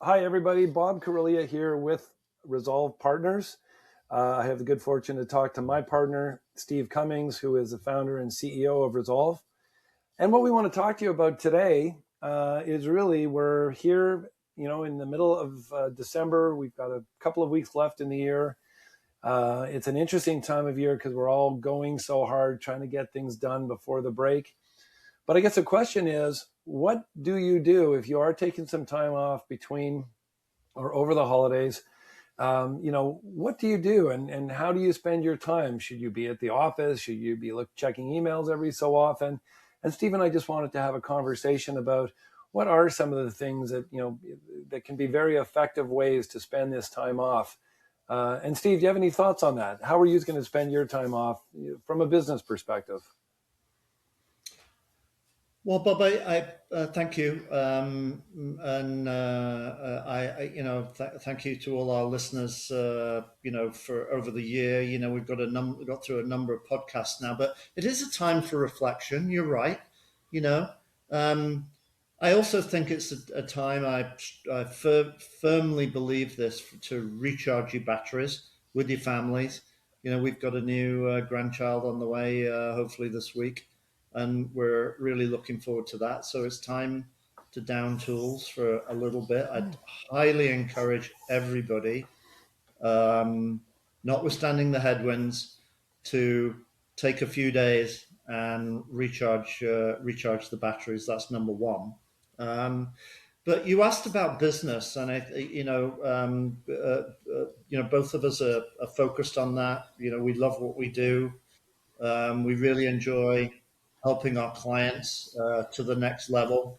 Hi, everybody. Bob Cariglia here with Rizolve Partners. I have the good fortune to talk to my partner, Steve Cummings, who is the founder and CEO of Rizolve. And what we want to talk to you about today is really we're here, in the middle of December. We've got a couple of weeks left in the year. It's an interesting time of year because we're all going so hard trying to get things done before the break. But I guess the question is, what do you do if you are taking some time off between or over the holidays? What do you do and how do you spend your time? Should you be at the office? Should you be checking emails every so often? And Steve and I just wanted to have a conversation about what are some of the things that, that can be very effective ways to spend this time off. And Steve, do you have any thoughts on that? How are you going to spend your time off from a business perspective? Well, Bob, I thank you, thank you to all our listeners. For over the year, we've got through a number of podcasts now, but it is a time for reflection. You're right. I also think it's a time. I firmly believe this to recharge your batteries with your families. We've got a new grandchild on the way, hopefully this week. And we're really looking forward to that. So it's time to down tools for a little bit. I'd highly encourage everybody, notwithstanding the headwinds, to take a few days and recharge the batteries. That's number one. But you asked about business, and both of us are focused on that. We love what we do. We really enjoy helping our clients to the next level,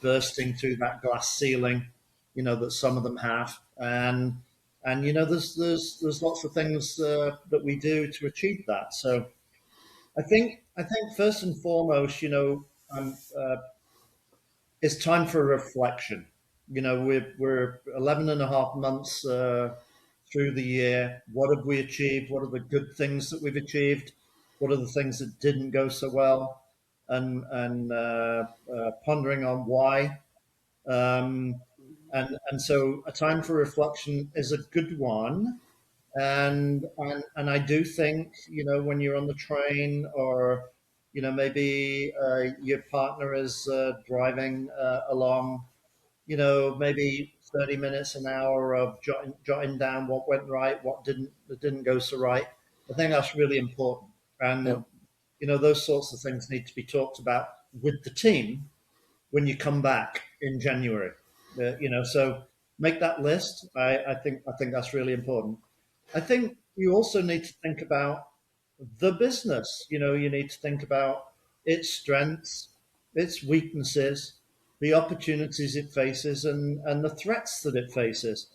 bursting through that glass ceiling, that some of them have, and there's lots of things that we do to achieve that. So I think first and foremost, it's time for reflection. We're 11 and a half months through the year. What have we achieved? What are the good things that we've achieved? What are the things that didn't go so well? And pondering on why. And so a time for reflection is a good one. And I do think, when you're on the train or, maybe your partner is driving along, maybe 30 minutes, an hour of jotting down what went right, what didn't go so right. I think that's really important. And, those sorts of things need to be talked about with the team when you come back in January. So make that list. I think that's really important. I think you also need to think about the business. You need to think about its strengths, its weaknesses, the opportunities it faces, and the threats that it faces.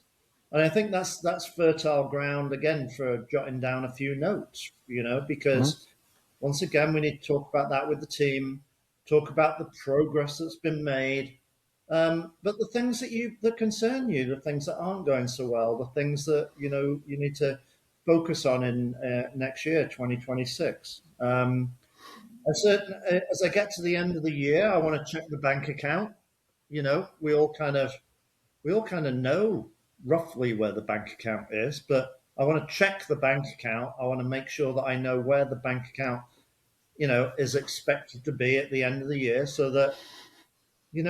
And I think that's fertile ground again for jotting down a few notes. Because once again, we need to talk about that with the team, talk about the progress that's been made, but the things that concern you, the things that aren't going so well, the things that you need to focus on in next year, 2026. As I get to the end of the year, I want to check the bank account. We all kind of know roughly where the bank account is, but I want to check the bank account. I want to make sure that I know where the bank account, is expected to be at the end of the year, so that you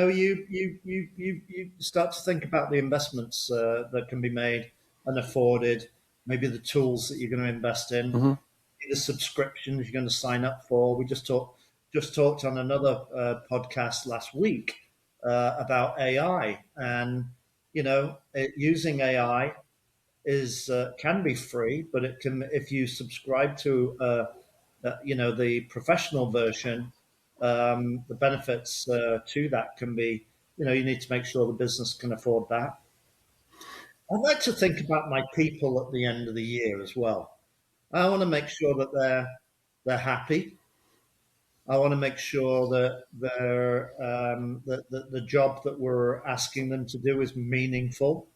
start to think about the investments that can be made and afforded, maybe the tools that you're going to invest in, the subscriptions you're going to sign up for. We just talked on another podcast last week about AI, and using AI is can be free, but it can, if you subscribe to the professional version, the benefits to that can be, you need to make sure the business can afford that. I'd like to think about my people at the end of the year as well. I want to make sure that they're happy. I want to make sure that the job that we're asking them to do is meaningful.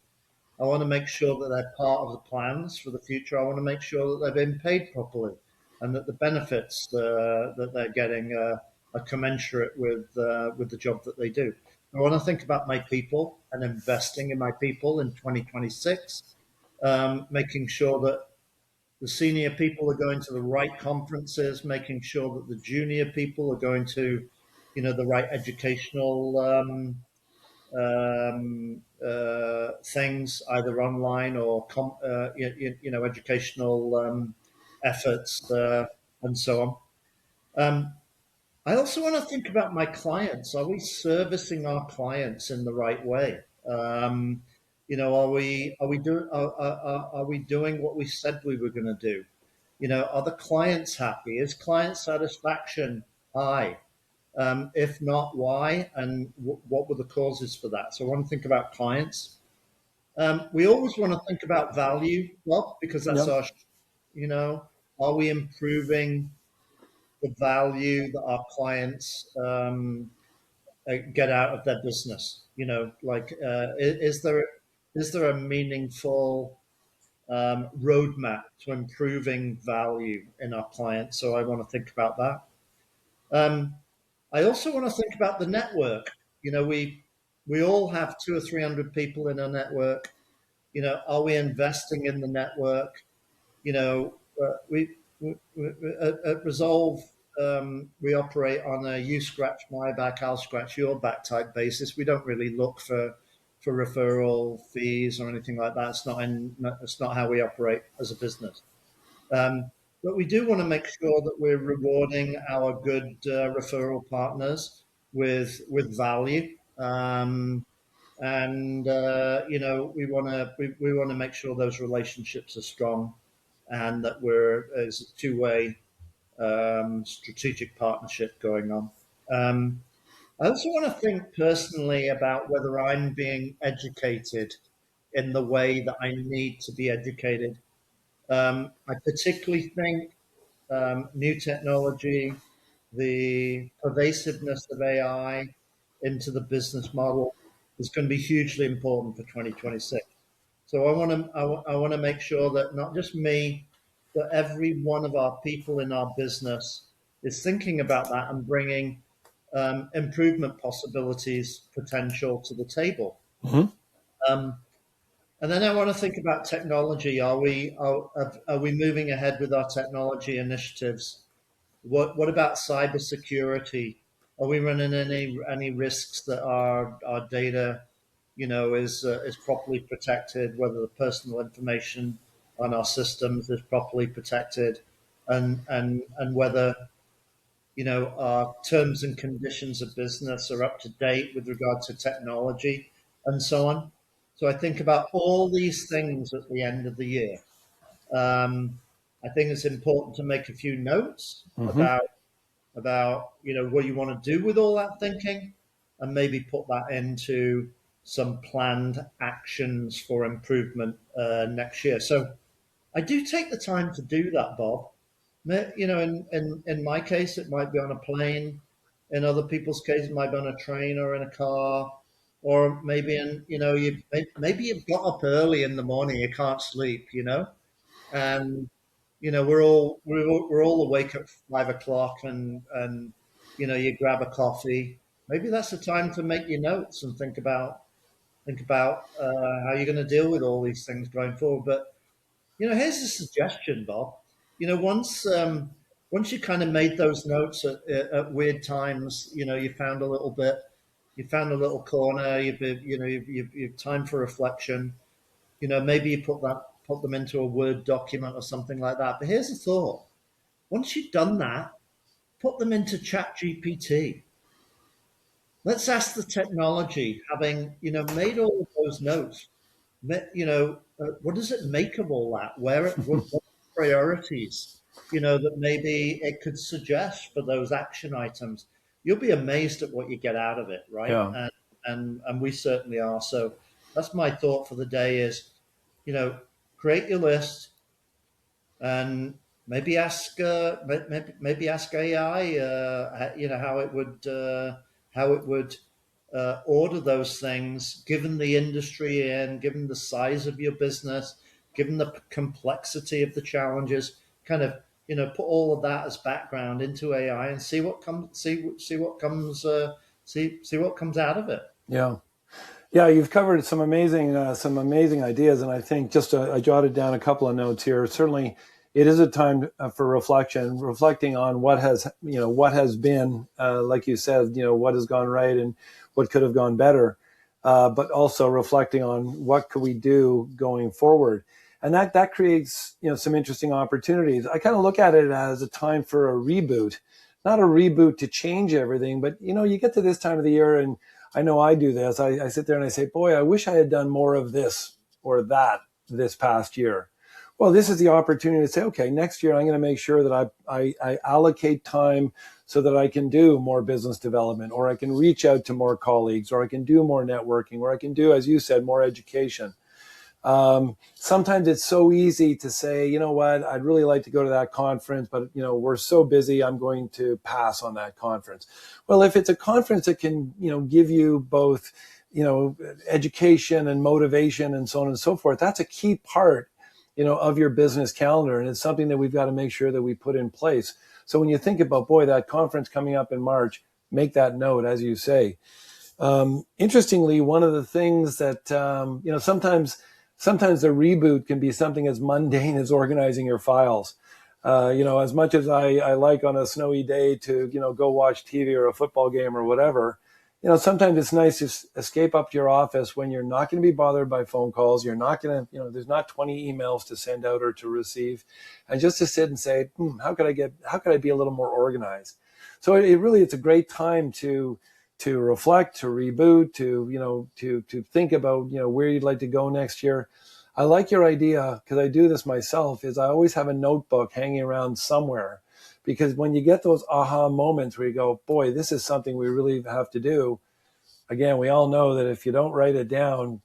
I want to make sure that they're part of the plans for the future. I want to make sure that they've been paid properly and that the benefits that they're getting are commensurate with the job that they do. I want to think about my people and investing in my people in 2026, making sure that the senior people are going to the right conferences, making sure that the junior people are going to, the right educational things, either online or educational efforts and so on. I also want to think about my clients. Are we servicing our clients in the right way? Are we doing what we said we were going to do? Are the clients happy? Is client satisfaction high? If not, why? And what were the causes for that? So I want to think about clients. We always want to think about value, well, because that's Yep. our, are we improving the value that our clients get out of their business? Is there a meaningful roadmap to improving value in our clients? So I want to think about that. I also want to think about the network. We all have 200 or 300 people in our network. Are we investing in the network? At Rizolve, we operate on a you scratch my back, I'll scratch your back type basis. We don't really look for referral fees or anything like that. It's not how we operate as a business. But we do want to make sure that we're rewarding our good referral partners with value. And we want to make sure those relationships are strong, and that there's a two-way strategic partnership going on. I also want to think personally about whether I'm being educated in the way that I need to be educated. I particularly think new technology, the pervasiveness of AI into the business model is going to be hugely important for 2026. So I want to make sure that not just me, but every one of our people in our business is thinking about that and bringing improvement possibilities, potential to the table. Mm-hmm. And then I want to think about technology. Are we moving ahead with our technology initiatives? What about cybersecurity? Are we running any risks that our data, is properly protected? Whether the personal information on our systems is properly protected, and whether our terms and conditions of business are up to date with regard to technology and so on. So I think about all these things at the end of the year. I think it's important to make a few notes Mm-hmm. about what you want to do with all that thinking, and maybe put that into some planned actions for improvement next year. So I do take the time to do that, Bob. In my case, it might be on a plane. In other people's case, it might be on a train or in a car, or maybe maybe you've got up early in the morning, you can't sleep, and we're all awake at 5 o'clock, and you grab a coffee. Maybe that's the time to make your notes and think about how you're going to deal with all these things going forward. But here's a suggestion, Bob. Once you kind of made those notes at weird times, you found a little corner. You've time for reflection. Maybe you put them into a Word document or something like that. But here's a thought: once you've done that, put them into Chat GPT. Let's ask the technology, having made all of those notes. What does it make of all that? What priorities? That maybe it could suggest for those action items. You'll be amazed at what you get out of it, right? Yeah. And we certainly are. So that's my thought for the day: is create your list, and maybe ask AI, how it would order those things, given the industry and given the size of your business, given the complexity of the challenges. Kind of put all of that as background into AI and see what comes out of it. Yeah. Yeah, you've covered some amazing ideas, and I think I jotted down a couple of notes here. Certainly, it is a time for reflecting on what has been, like you said, what has gone right and what could have gone better, but also reflecting on what could we do going forward, and that creates some interesting opportunities. I kind of look at it as a time for a reboot, not a reboot to change everything, but you get to this time of the year and I know I do this. I sit there and I say, boy, I wish I had done more of this or that this past year. Well, this is the opportunity to say, okay, next year I'm going to make sure that I allocate time so that I can do more business development, or I can reach out to more colleagues, or I can do more networking, or I can do, as you said, more education. Sometimes it's so easy to say, you know what, I'd really like to go to that conference, but we're so busy, I'm going to pass on that conference. Well, if it's a conference that can, give you both, education and motivation and so on and so forth, that's a key part, of your business calendar. And it's something that we've got to make sure that we put in place. So when you think about, boy, that conference coming up in March, make that note, as you say. Interestingly, one of the things that, sometimes the reboot can be something as mundane as organizing your files. As much as I like on a snowy day to, go watch TV or a football game or whatever, sometimes it's nice to escape up to your office when you're not going to be bothered by phone calls. You're not going to, there's not 20 emails to send out or to receive, and just to sit and say, how could I be a little more organized? So it's a great time to reflect, to reboot, to think about, where you'd like to go next year. I like your idea, because I do this myself, is I always have a notebook hanging around somewhere, because when you get those aha moments where you go, boy, this is something we really have to do. Again, we all know that if you don't write it down,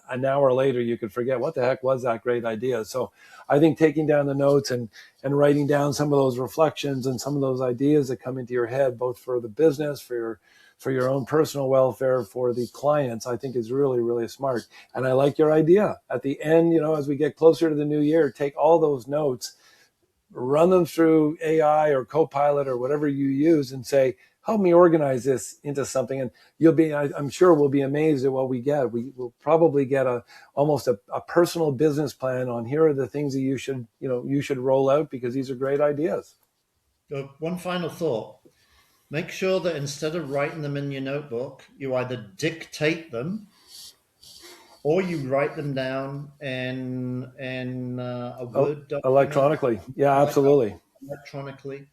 an hour later, you could forget what the heck was that great idea. So I think taking down the notes and writing down some of those reflections and some of those ideas that come into your head, both for the business, for your own personal welfare, for the clients, I think is really, really smart. And I like your idea. At the end, as we get closer to the new year, take all those notes, run them through AI or Copilot or whatever you use, and say, help me organize this into something. And I'm sure we'll be amazed at what we get. We'll probably get almost a personal business plan on, here are the things that you should roll out, because these are great ideas. One final thought. Make sure that instead of writing them in your notebook, you either dictate them or you write them down in a Word document. Electronically. Yeah, absolutely. Electronically.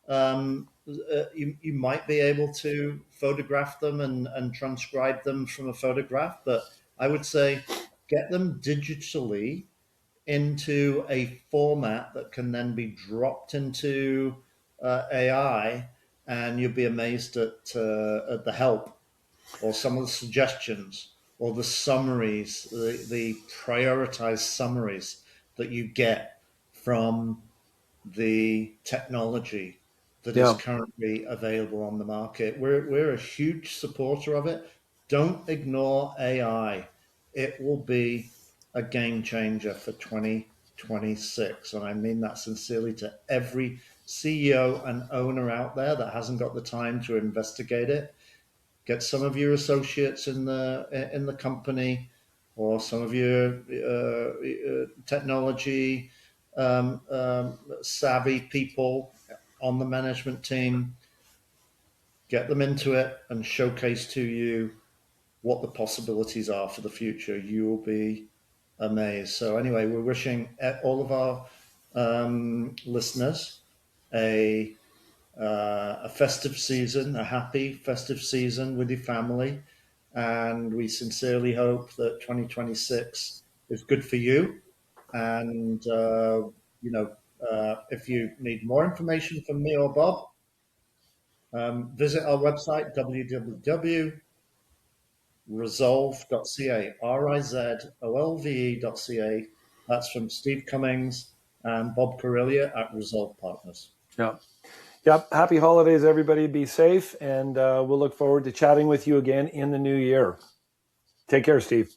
You might be able to photograph them and transcribe them from a photograph, but I would say get them digitally into a format that can then be dropped into AI, and you'll be amazed at the help, or some of the suggestions, or the summaries, the prioritized summaries that you get from the technology that is currently available on the market. We're a huge supporter of it. Don't ignore AI. It will be a game changer for 2026. And I mean that sincerely to every CEO and owner out there that hasn't got the time to investigate it. Get some of your associates in the company, or some of your technology savvy people on the management team. Get them into it and showcase to you what the possibilities are for the future. You will be amazed. So anyway, we're wishing all of our listeners a festive season, a happy festive season with your family. And we sincerely hope that 2026 is good for you. And, if you need more information from me or Bob, visit our website, www.rizolve.ca, rizolve.ca. That's from Steve Cummings and Bob Cariglia at Rizolve Partners. Yeah. Yep. Happy holidays, everybody. Be safe. And we'll look forward to chatting with you again in the new year. Take care, Steve.